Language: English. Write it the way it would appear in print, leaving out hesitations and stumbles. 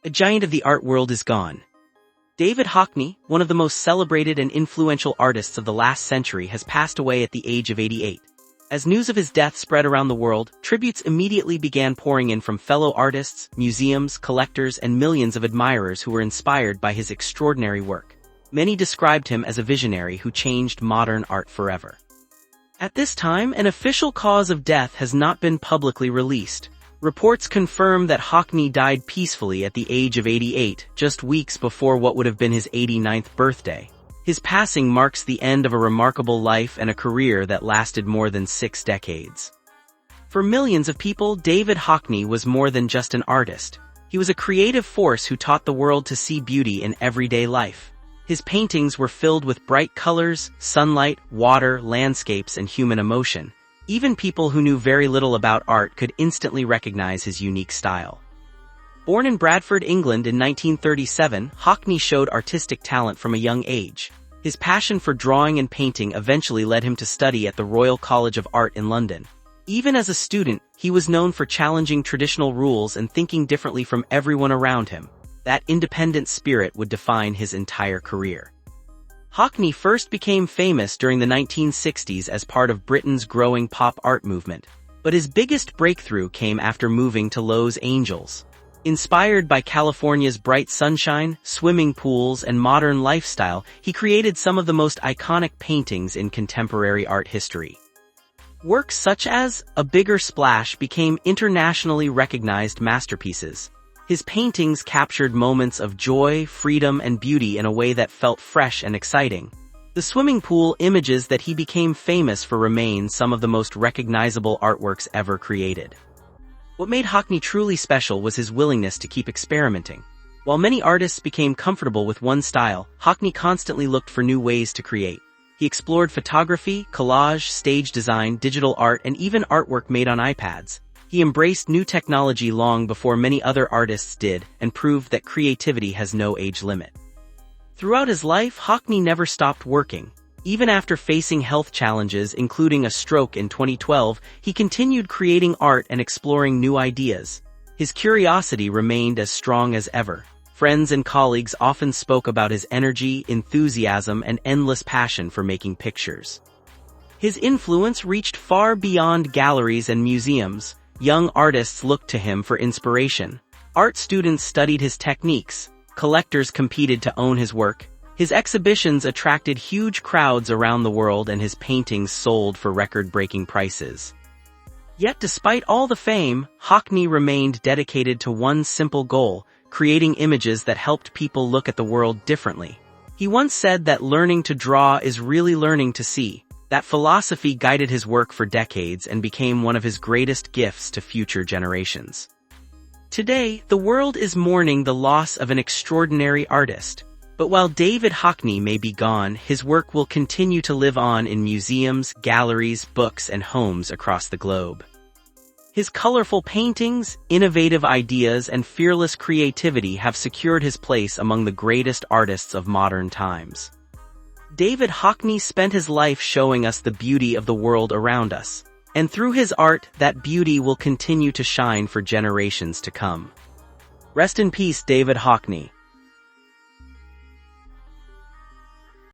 A giant of the art world is gone. David Hockney, one of the most celebrated and influential artists of the last century, has passed away at the age of 88. As news of his death spread around the world, tributes immediately began pouring in from fellow artists, museums, collectors, and millions of admirers who were inspired by his extraordinary work. Many described him as a visionary who changed modern art forever. At this time, an official cause of death has not been publicly released. Reports confirm that Hockney died peacefully at the age of 88, just weeks before what would have been his 89th birthday. His passing marks the end of a remarkable life and a career that lasted more than 6 decades. For millions of people, David Hockney was more than just an artist. He was a creative force who taught the world to see beauty in everyday life. His paintings were filled with bright colors, sunlight, water, landscapes, and human emotion. Even people who knew very little about art could instantly recognize his unique style. Born in Bradford, England in 1937, Hockney showed artistic talent from a young age. His passion for drawing and painting eventually led him to study at the Royal College of Art in London. Even as a student, he was known for challenging traditional rules and thinking differently from everyone around him. That independent spirit would define his entire career. Hockney first became famous during the 1960s as part of Britain's growing pop art movement, but his biggest breakthrough came after moving to Los Angeles. Inspired by California's bright sunshine, swimming pools, and modern lifestyle, he created some of the most iconic paintings in contemporary art history. Works such as A Bigger Splash became internationally recognized masterpieces. His paintings captured moments of joy, freedom, and beauty in a way that felt fresh and exciting. The swimming pool images that he became famous for remain some of the most recognizable artworks ever created. What made Hockney truly special was his willingness to keep experimenting. While many artists became comfortable with one style, Hockney constantly looked for new ways to create. He explored photography, collage, stage design, digital art, and even artwork made on iPads. He embraced new technology long before many other artists did and proved that creativity has no age limit. Throughout his life, Hockney never stopped working. Even after facing health challenges, including a stroke in 2012, he continued creating art and exploring new ideas. His curiosity remained as strong as ever. Friends and colleagues often spoke about his energy, enthusiasm, and endless passion for making pictures. His influence reached far beyond galleries and museums. Young artists looked to him for inspiration. Art students studied his techniques. Collectors competed to own his work. His exhibitions attracted huge crowds around the world, and his paintings sold for record-breaking prices. Yet despite all the fame, Hockney remained dedicated to one simple goal: creating images that helped people look at the world differently. He once said that learning to draw is really learning to see. That philosophy guided his work for decades and became one of his greatest gifts to future generations. Today, the world is mourning the loss of an extraordinary artist. But while David Hockney may be gone, his work will continue to live on in museums, galleries, books, and homes across the globe. His colorful paintings, innovative ideas, and fearless creativity have secured his place among the greatest artists of modern times. David Hockney spent his life showing us the beauty of the world around us. And through his art, that beauty will continue to shine for generations to come. Rest in peace, David Hockney.